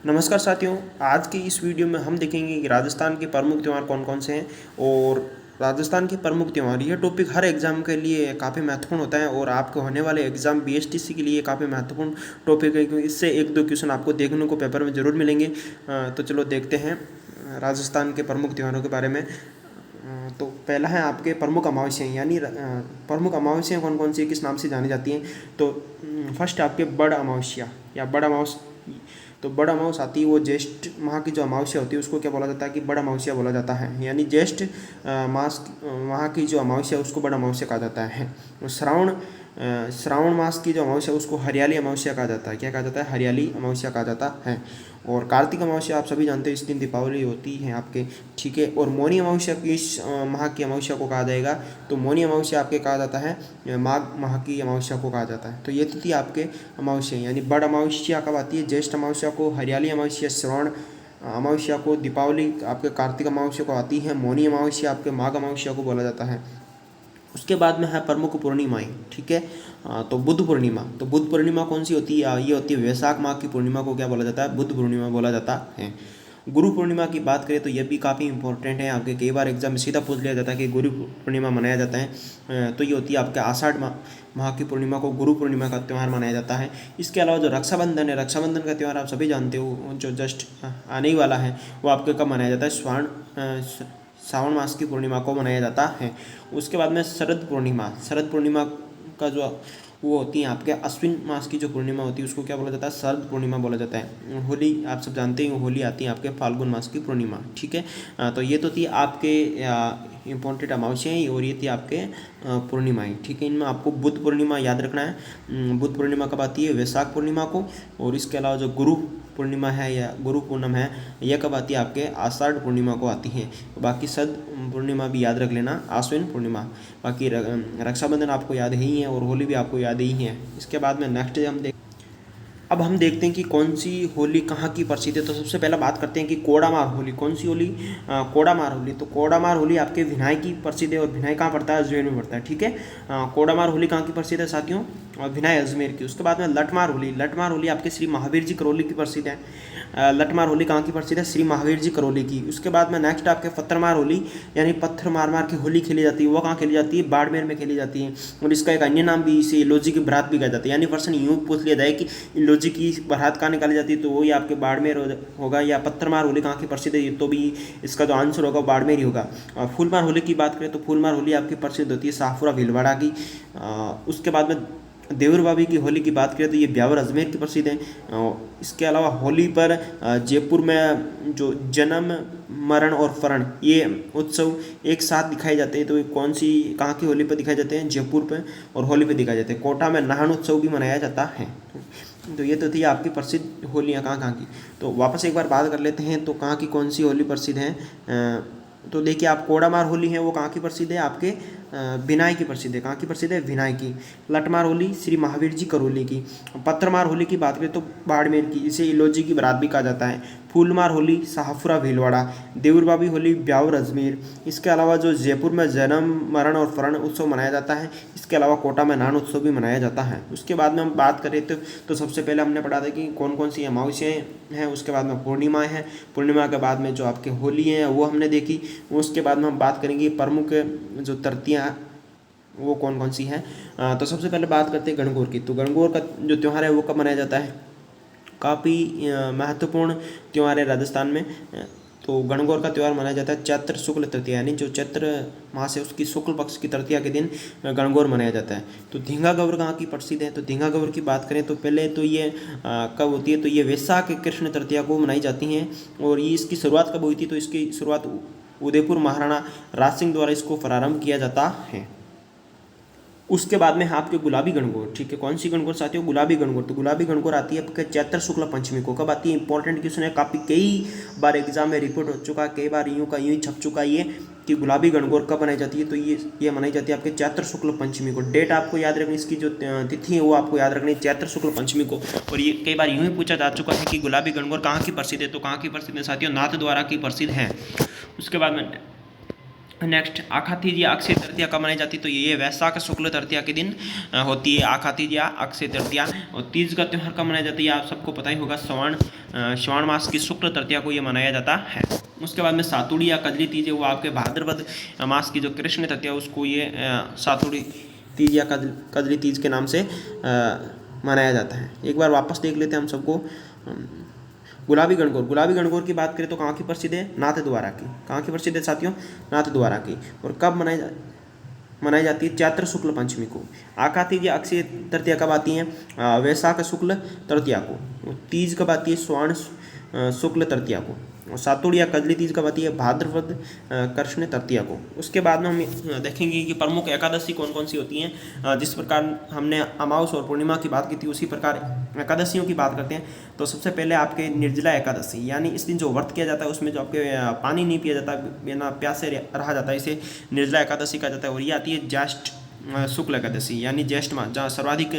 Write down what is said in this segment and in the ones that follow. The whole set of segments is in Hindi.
नमस्कार साथियों। आज की इस वीडियो में हम देखेंगे कि राजस्थान के प्रमुख त्यौहार कौन कौन से हैं और राजस्थान के प्रमुख त्यौहार। यह टॉपिक हर एग्ज़ाम के लिए काफ़ी महत्वपूर्ण होता है और आपके होने वाले एग्ज़ाम बीएसटीसी के लिए काफ़ी महत्वपूर्ण टॉपिक है, क्योंकि इससे एक दो क्वेश्चन आपको देखने को पेपर में ज़रूर मिलेंगे। तो चलो देखते हैं राजस्थान के प्रमुख त्योहारों के बारे में। तो पहला है आपके प्रमुख अमावस्याएँ, यानी प्रमुख अमावस्याएँ कौन कौन सी किस नाम से जानी जाती हैं। तो फर्स्ट आपके बड़ अमावस्या या बड़ अमावस। तो बड़ अमावस आती है, वो ज्येष्ठ माह की जो अमावस्या होती है उसको क्या बोला जाता है कि बड़ अमावस्या बोला जाता है। यानी ज्येष्ठ मास माह की जो अमावस्या उसको बड़ अमावस्या कहा जाता है। श्रावण मास की जो अमावस्या उसको हरियाली अमावस्या कहा जाता है। क्या कहा जाता है? हरियाली अमावस्या कहा जाता है। और कार्तिक अमावस्या आप सभी जानते हैं, इस दिन दीपावली होती है आपके, ठीक है। और मौनी अमावस्या किस माह की अमावस्या को कहा जाएगा? तो मौनी अमावस्या आपके कहा जाता है माघ माह की अमावस्या को कहा जाता है। तो ये थी आपके अमावस्या, यानी बड़ अमावस्या कब आती है? ज्येष्ठ अमावस्या को, हरियाली अमावस्या श्रवण अमावस्या को, दीपावली आपके कार्तिक अमावस्या को आती है, मौनी अमावस्या आपके माघ अमावस्या को बोला जाता है। उसके बाद में है प्रमुख पूर्णिमाएँ, ठीक है। तो बुद्ध पूर्णिमा। तो बुद्ध पूर्णिमा कौन सी होती है? ये होती है वैशाख माह की पूर्णिमा को क्या बोला जाता है? बुद्ध पूर्णिमा बोला जाता है। गुरु पूर्णिमा की बात करें तो यह भी काफ़ी इंपॉर्टेंट है, आपके कई बार एग्जाम में सीधा पूछ लिया जाता है कि गुरु पूर्णिमा मनाया जाता है। तो ये होती है आपके आषाढ़ माह की पूर्णिमा को गुरु पूर्णिमा का त्यौहार मनाया जाता है। इसके अलावा जो रक्षाबंधन है, रक्षाबंधन का त्यौहार आप सभी जानते हो, जो जस्ट आने ही वाला है, वो आपके कब मनाया जाता है? श्रावण मास की पूर्णिमा को मनाया जाता है। उसके बाद में शरद पूर्णिमा। शरद पूर्णिमा का जो वो होती है आपके अश्विन मास की जो पूर्णिमा होती है उसको क्या बोला जाता है? शरद पूर्णिमा बोला जाता है। होली आप सब जानते हैं, होली आती है आपके फाल्गुन मास की पूर्णिमा, ठीक है। तो ये तो थी आपके इम्पोर्टेंट अमावस्याएँ और ये थी आपके पूर्णिमाएँ, ठीक है। इनमें आपको बुद्ध पूर्णिमा याद रखना है। बुद्ध पूर्णिमा कब आती है? वैशाख पूर्णिमा को। और इसके अलावा जो गुरु पूर्णिमा है या गुरु पूनम है, यह कब आती है? आपके आषाढ़ पूर्णिमा को आती है। बाकी शरद पूर्णिमा भी याद रख लेना, आश्विन पूर्णिमा। बाकी रक्षाबंधन आपको याद ही है और होली भी आपको याद ही है। इसके बाद में नेक्स्ट अब हम देखते हैं कि कौन सी होली कहाँ की प्रसिद्ध है। तो सबसे पहला बात करते हैं कि कोडामार होली। कौन सी होली? कोडामार होली। तो कोडामार होली आपके भिनाई की प्रसिद्ध है और भिनाई कहाँ पड़ता है? अजमेर में पड़ता है, ठीक है। कोडामार होली कहाँ की प्रसिद्ध है साथियों? और भिनाई अजमेर की। उसके बाद में लठमार होली। लठमार होली आपके श्री महावीर जी करौली की प्रसिद्ध है। लठमार होली कहाँ की प्रसिद्ध है? श्री महावीर जी करौली की। उसके बाद में नेक्स्ट आपके पत्थरमार होली, यानी पत्थर मार मार के होली खेली जाती है, वो कहाँ खेली जाती है? बाड़मेर में खेली जाती है। और इसका एक अन्य नाम भी इसे लोजी की बारात भी कहा जाता है। यानी पर्सन यूँ पूछ लिया जाए कि लोजी की बारात कहाँ निकाली जाती है, तो वही आपके बाड़मेर होगा। या पत्थरमार होली कहाँ की प्रसिद्ध है, तो भी इसका जो आंसर होगा बाड़मेर ही होगा। और फूलमार होली की बात करें तो फूलमार होली आपकी प्रसिद्ध होती है शाहपुरा भीलवाड़ा की। उसके बाद में देवर बाबी की होली की बात करें तो ये ब्यावर अजमेर की प्रसिद्ध है। इसके अलावा होली पर जयपुर में जो जन्म मरण और फरण ये उत्सव एक साथ दिखाए जाते हैं। तो कौन सी कहाँ की होली पर दिखाए जाते हैं? जयपुर पर और होली पर दिखाए जाते हैं। कोटा में नाहन उत्सव भी मनाया जाता है। तो ये तो थी आपकी प्रसिद्ध होलियाँ कहाँ कहाँ की। तो वापस एक बार बात कर लेते हैं, तो कहाँ की कौन सी होली प्रसिद्ध है। तो देखिए आप कोडामार होली है वो कहाँ की प्रसिद्ध है? आपके भिनाई की प्रसिद्ध है। कहाँ की प्रसिद्ध है? भिनाई की। लठमार होली श्री महावीर जी करौली की। पत्थरमार होली की बात करें तो बाड़मेर की, इसे इलोजी की बारात भी कहा जाता है। फूलमार होली शाहपुरा भीलवाड़ा। देवरबाबी होली ब्यावर अजमेर। इसके अलावा जो जयपुर में जन्म मरण और फरण उत्सव मनाया जाता है, इसके अलावा कोटा में नान उत्सव भी मनाया जाता है। उसके बाद में हम बात करें तो सबसे पहले हमने पढ़ा था कि कौन कौन सी अमावस्याएँ हैं। उसके बाद में पूर्णिमाएँ हैं। पूर्णिमा के बाद में जो आपके होली हैं वो हमने देखी। उसके बाद में हम बात करेंगे प्रमुख जो तृतीया वो कौन कौन सी हैं। तो सबसे पहले बात करते हैं गणगौर की। तो गणगौर का जो त्यौहार है वो कब मनाया जाता है? काफ़ी महत्वपूर्ण त्यौहार है राजस्थान में। तो गणगौर का त्यौहार मनाया जाता है चैत्र शुक्ल तृतीया, यानी जो चैत्र मास है उसकी शुक्ल पक्ष की तृतीया के दिन गणगौर मनाया जाता है। तो धींगा गौर कहाँ की प्रसिद्ध है? तो धींगा गौर की बात करें तो पहले तो ये कब होती है? तो ये वैशाख कृष्ण तृतीया को मनाई जाती हैं। और ये इसकी शुरुआत कब हुई थी? तो इसकी शुरुआत उदयपुर महाराणा राज सिंह द्वारा इसको प्रारंभ किया जाता है। उसके बाद में आपके गुलाबी गणगौर, ठीक है। कौन सी गणगौर साथियों? गुलाबी गणगौर। तो गुलाबी गणगौर आती है आपके चैत्र शुक्ल पंचमी को। कब आती है? इंपॉर्टेंट क्वेश्चन है, काफ़ी कई बार एग्जाम में रिपीट हो चुका है, कई बार यूँ का यूँ ही छप चुका है ये कि गुलाबी गणगौर कब मनाई जाती है। तो ये मनाई जाती है आपके चैत्र शुक्ल पंचमी को। डेट आपको याद रखनी, इसकी जो तिथि है वो आपको याद रखनी है, चैत्र शुक्ल पंचमी को। और ये कई बार यूँ ही पूछा जा चुका है कि गुलाबी गणगौर कहाँ की प्रसिद्ध है। तो कहाँ की प्रसिद्ध है साथियों? नाथ द्वारा की प्रसिद्ध है। उसके बाद में नेक्स्ट आखा तीज या अक्षय तृतीया कब मनाई जाती है, तो ये वैशाख शुक्ल तृतीया के दिन होती है आखा तीज या अक्षय तृतीया। और तीज का त्यौहार कब मनाया जाता है, आप सबको पता ही होगा, श्रावण मास की शुक्ल तृतीया को ये मनाया जाता है। उसके बाद में सातुड़ी या कजली तीज है, वो आपके भाद्रपद मास की जो कृष्ण तृतीया उसको ये सातुड़ी तीज या कजली तीज के नाम से मनाया जाता है। एक बार वापस देख लेते हैं हम सबको। गुलाबी गणगौर की बात करें तो कहाँ की प्रसिद्ध है, नाथ द्वारा की। कहाँ की प्रसिद्ध है साथियों, नाथ द्वारा की। और कब मनाई जाती है, चैत्र शुक्ल पंचमी को। आका तीज या अक्षय तृतीया कब आती है, वैशाख शुक्ल तृतीया को। तीज कब आती है, श्रावण शुक्ल तृतीया को। और सातुड़ या कजली तीज कब आती है, भाद्रपद कृष्ण तृतीया को। उसके बाद में हम देखेंगे कि प्रमुख एकादशी कौन कौन सी होती हैं। जिस प्रकार हमने अमावस और पूर्णिमा की बात की थी, उसी प्रकार एकादशियों की बात करते हैं। तो सबसे पहले आपके निर्जला एकादशी, यानी इस दिन जो व्रत किया जाता है उसमें जो आपके पानी नहीं पिया जाता, बिना प्यास से रहा जाता है, इसे निर्जला एकादशी कहा जाता है। और ये आती है ज्येष्ठ शुक्ल एकादशी, यानी ज्येष्ठ मास, जहाँ सर्वाधिक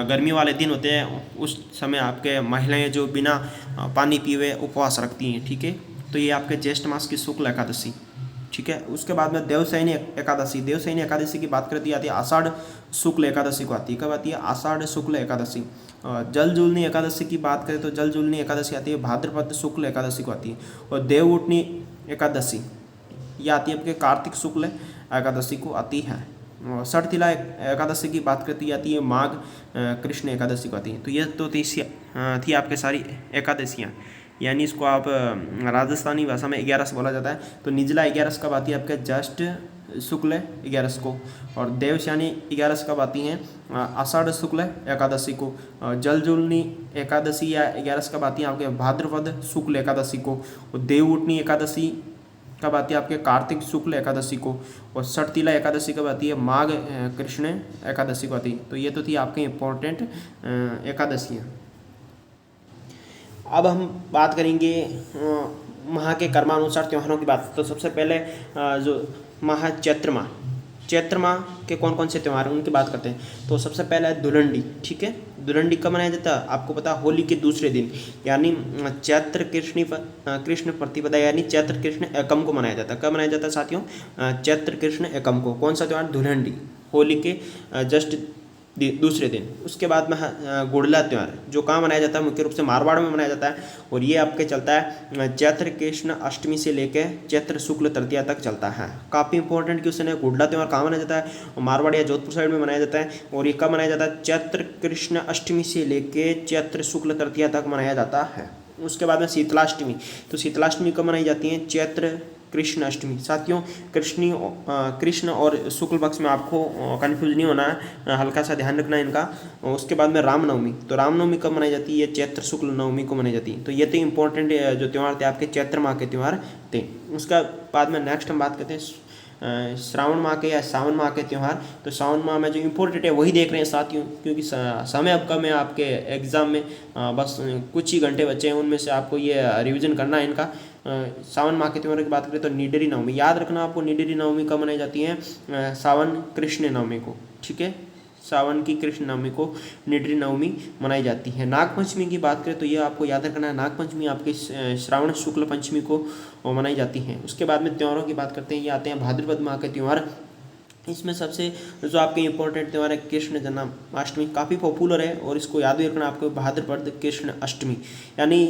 गर्मी वाले दिन होते हैं, उस समय आपके महिलाएं जो बिना पानी पिए हुए उपवास रखती हैं। ठीक है, तो ये आपके ज्येष्ठ मास की शुक्ल एकादशी। ठीक है, उसके बाद में देवशयनी एकादशी की बात करती आती है आषाढ़ शुक्ल एकादशी को आती है। कब आती है, आषाढ़ शुक्ल एकादशी। जलजूलनी एकादशी की बात करें तो जलजूलनी एकादशी आती है भाद्रपद शुक्ल एकादशी को आती है। और देवउठनी एकादशी ये आती है आपके कार्तिक शुक्ल एकादशी को आती है। षठतिला एकादशी की बात करती आती है माघ कृष्ण एकादशी को आती है। तो ये तो थी आपके सारी एकादशियाँ, यानी इसको आप राजस्थानी भाषा में 11 बोला जाता है। तो निजला 11 कब आती है आपके ज्येष्ठ शुक्ल 11 को। और देवशयनी 11 कब आती हैं, आषाढ़ शुक्ल एकादशी को। जलजूलनी एकादशी या 11 कब आती है आपके भाद्रपद शुक्ल एकादशी को। और देवउठनी एकादशी कब आती है आपके कार्तिक शुक्ल एकादशी को। और षठतिला एकादशी कब आती है, माघ कृष्ण एकादशी को आती है। तो ये तो थी आपके इम्पोर्टेंट एकादशियाँ। अब हम बात करेंगे माह के कर्मानुसार त्योहारों की बात। तो सबसे पहले जो माह चैत्र माह के कौन कौन से त्यौहार हैं उनकी बात करते हैं। तो सबसे पहला है धुलंडी। ठीक है, धुलंडी कब मनाया जाता है, आपको पता, होली के दूसरे दिन, यानी चैत्र कृष्ण प्रतिपदा, यानी चैत्र कृष्ण एकम को मनाया जाता है। कब मनाया जाता है साथियों, चैत्र कृष्ण एकम को। कौन सा त्यौहार, धुलंडी, होली के जस्ट दूसरे दिन। उसके बाद में गुड़ला त्यौहार, जो कहाँ मनाया जाता है, मुख्य रूप से मारवाड़ में मनाया जाता है। और ये आपके चलता है चैत्र कृष्ण अष्टमी से लेकर चैत्र शुक्ल तृतीया तक चलता है। काफ़ी इंपॉर्टेंट क्वेश्चन है। गुड़ला त्यौहार कहाँ मनाया जाता है, मारवाड़ या जोधपुर साइड में मनाया जाता है। और ये कब मनाया जाता है, चैत्र कृष्ण अष्टमी से लेकर चैत्र शुक्ल तृतीया तक मनाया जाता है। उसके बाद में शीतलाष्टमी। तो शीतलाष्टमी कब मनाई जाती है, चैत्र कृष्ण अष्टमी। साथियों कृष्ण और शुक्ल पक्ष में आपको कंफ्यूज नहीं होना है, हल्का सा ध्यान रखना है इनका। उसके बाद में रामनवमी। तो रामनवमी कब मनाई जाती है, ये चैत्र शुक्ल नवमी को मनाई जाती है। तो ये तो इंपॉर्टेंट जो त्यौहार थे आपके चैत्र माह के त्यौहार थे। उसका बाद में नेक्स्ट हम बात करते हैं श्रावण माह के या सावन माह के त्यौहार। तो सावन माह में जो इम्पोर्टेंट है वही देख रहे हैं साथियों, क्योंकि समय अब कम है आपके एग्ज़ाम में, बस कुछ ही घंटे बचे हैं, उनमें से आपको ये रिवीजन करना है इनका। सावन माह के त्यौहार की बात करें तो निडरी नवमी, याद रखना आपको, निडरी नवमी कब मनाई जाती है, सावन कृष्ण नवमी को। ठीक है, सावन की कृष्ण नवमी को निडरी नवमी मनाई जाती है। नागपंचमी की बात करें तो ये आपको याद रखना है, नागपंचमी आपके श्रावण शुक्ल पंचमी को मनाई जाती है। उसके बाद में त्योहारों की बात करते हैं, ये आते हैं भाद्रपद माह के त्यौहार। इसमें सबसे जो आपके इंपॉर्टेंट त्यौहार है कृष्ण जन्माष्टमी, काफ़ी पॉपुलर है और इसको याद भी रखना आपको, भाद्रपद कृष्ण अष्टमी, यानी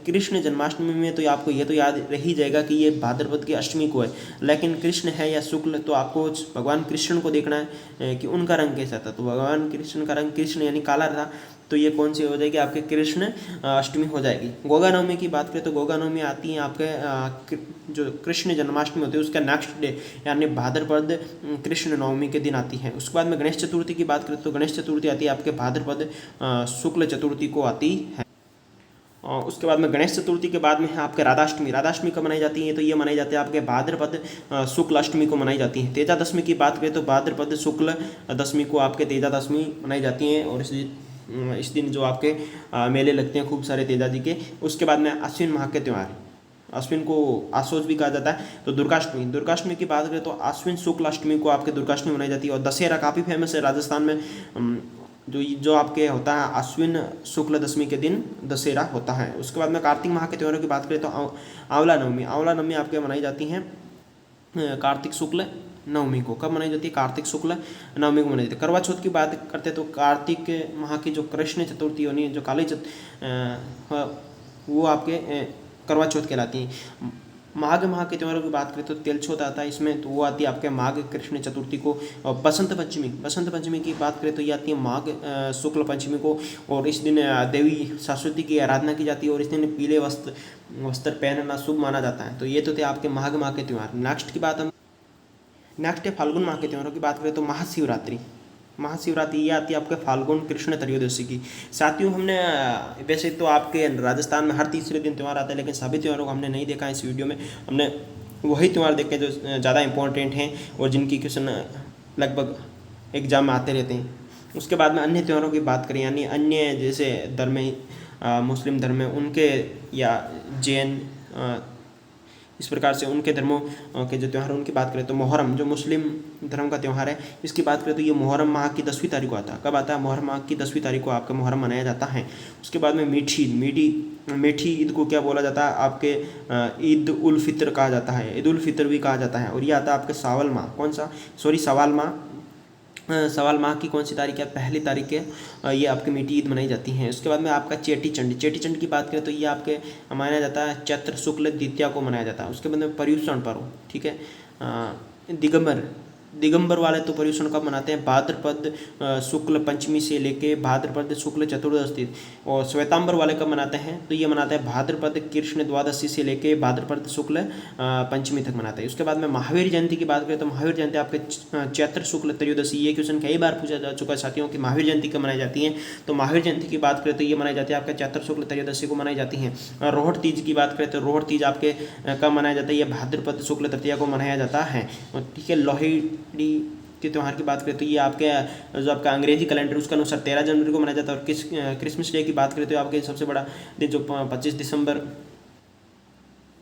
कृष्ण जन्माष्टमी में तो आपको ये तो याद रह ही जाएगा कि ये भाद्रपद की अष्टमी को है। लेकिन कृष्ण है या शुक्ल, तो आपको भगवान कृष्ण को देखना है कि उनका रंग कैसा था। तो भगवान कृष्ण का रंग कृष्ण यानी काला था, तो ये कौन सी हो जाएगी आपके कृष्ण अष्टमी हो जाएगी। गोगा नवमी की बात करें तो गोगा नवमी आती है आपके जो कृष्ण जन्माष्टमी होती है उसका नेक्स्ट डे, यानी भाद्रपद कृष्ण नवमी के दिन आती है। उसके बाद में गणेश चतुर्थी की बात करें तो गणेश चतुर्थी आती है आपके भाद्रपद शुक्ल चतुर्थी को आती है। उसके बाद में गणेश चतुर्थी के बाद में है आपके राधाष्टमी। राधाष्टमी कब मनाई जाती है, तो ये मनाई जाती है आपके भाद्रपद शुक्ल अष्टमी को मनाई जाती है। तेजा दशमी की बात करें तो भाद्रपद शुक्ल दशमी को आपके तेजा दशमी मनाई जाती है। और इस दिन जो आपके मेले लगते हैं खूब सारे तेजा जी के। उसके बाद में अश्विन माह के त्यौहार, अश्विन को आशोज भी कहा जाता है। तो दुर्गाष्टमी की बात करें तो अश्विन शुक्ल अष्टमी को आपके दुर्गाष्टमी मनाई जाती है। और दशहरा काफ़ी फेमस है राजस्थान में, जो आपके होता है अश्विन शुक्ल दशमी के दिन दशहरा होता है। उसके बाद में कार्तिक माह के त्योहारों की बात करें तो आंवला नवमी आपके मनाई जाती हैं कार्तिक शुक्ल नवमी को। कब मनाई जाती है? कार्तिक शुक्ल नवमी को मनाई जाती है। करवा चौथ की बात करते हैं तो कार्तिक माह की जो कृष्ण चतुर्थी होनी है, जो वो आपके करवा चौथ कहलाती है। माघ माह के त्योहारों की बात करें तो तेलछोत आता है इसमें, तो वो आती है आपके माघ कृष्ण चतुर्थी को। और बसंत पंचमी की बात करें तो ये आती है माघ शुक्ल पंचमी को। और इस दिन देवी सरस्वती की आराधना की जाती है और इस दिन पीले वस्त्र पहनना शुभ माना जाता है। तो ये तो थे आपके माघ माह के त्यौहार। नेक्स्ट है फाल्गुन माह के त्योहारों की बात करें तो महाशिवरात्रि ये आती है आपके फाल्गुन कृष्ण त्रयोदशी की। साथियों, हमने वैसे तो आपके राजस्थान में हर तीसरे दिन त्यौहार आता है, लेकिन सभी त्योहारों को हमने नहीं देखा है इस वीडियो में। हमने वही त्यौहार देखे जो ज़्यादा इंपॉर्टेंट हैं और जिनकी क्वेश्चन लगभग एग्जाम में आते रहते हैं। उसके बाद में अन्य त्योहारों की बात करें, यानी अन्य जैसे धर्म मुस्लिम धर्म है उनके, या जैन, इस प्रकार से उनके धर्मों के जो त्यौहार उनकी बात करें तो मुहर्रम जो मुस्लिम धर्म का त्यौहार है, इसकी बात करें तो ये मुहर्रम माह की 10वीं तारीख को आता है। कब आता है? मुहर्रम माह की 10वीं तारीख को आपका मुहर्रम मनाया जाता है। उसके बाद में मीठी ईद को क्या बोला जाता है? आपके ईद उल फित्र कहा जाता है, ईद उल फित्र भी कहा जाता है। और ये आता है आपके सवाल माह, सवाल माह की कौन सी तारीख है? पहली तारीख है। ये आपकी मीठी ईद मनाई जाती है। उसके बाद में आपका चेटी चंड की बात करें तो ये आपके मनाया जाता है चैत्र शुक्ल द्वितीया को मनाया जाता है। उसके बाद में पर्युषण पर्व, ठीक है। दिगंबर वाले तो पर्युषण कब मनाते हैं? भाद्रपद शुक्ल पंचमी से लेके भाद्रपद शुक्ल चतुर्दशी। और श्वेतांबर वाले कब मनाते हैं? तो ये मनाते हैं भाद्रपद कृष्ण द्वादशी से लेके भाद्रपद शुक्ल पंचमी तक मनाते हैं। उसके बाद में महावीर जयंती की बात करें तो महावीर जयंती आपके चैत्र शुक्ल त्रयोदशी। ये क्वेश्चन कई बार पूछा जा चुका है साथियों कि महावीर जयंती कब मनाई जाती है। तो महावीर जयंती की बात करें तो ये मनाई जाती है आपके चैत्र शुक्ल त्रयोदशी को मनाई जाती है। रोहड़ तीज की बात करें तो रोहड़ तीज आपके कब मनाया जाता है? ये भाद्रपद शुक्ल तृतीया को मनाया जाता है। ठीक है। लोहड़ी के त्यौहार की बात करें तो ये आपके जो आपका अंग्रेजी कैलेंडर उसके अनुसार 13 जनवरी को मनाया जाता है। और क्रिसमस डे की बात करें तो आपके सबसे बड़ा दिन जो 25 दिसंबर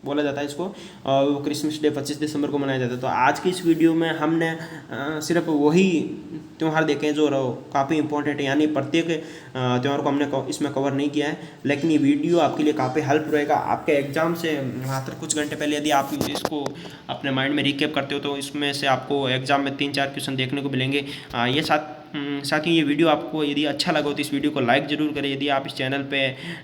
बोला जाता है इसको, और वो क्रिसमस डे 25 दिसंबर को मनाया जाता है। तो आज की इस वीडियो में हमने सिर्फ वही त्यौहार देखे हैं जो काफ़ी इंपॉर्टेंट है, यानी प्रत्येक त्यौहार को हमने इसमें कवर नहीं किया है। लेकिन ये वीडियो आपके लिए काफ़ी हेल्प रहेगा आपके एग्जाम से मात्र कुछ घंटे पहले। यदि आप इसको अपने माइंड में रिकैप करते हो तो इसमें से आपको एग्जाम में 3-4 क्वेश्चन देखने को मिलेंगे। ये साथ ही ये वीडियो आपको यदि अच्छा लगा हो तो इस वीडियो को लाइक ज़रूर करें। यदि आप इस चैनल पे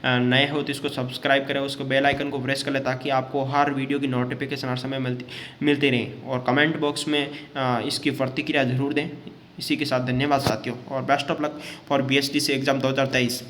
नए हो तो इसको सब्सक्राइब करें, उसको बेल आइकन को प्रेस कर लें ताकि आपको हर वीडियो की नोटिफिकेशन हर समय मिलती रहे। और कमेंट बॉक्स में इसकी प्रतिक्रिया ज़रूर दें। इसी के साथ धन्यवाद साथियों, और best of luck for BSTC exam 2023।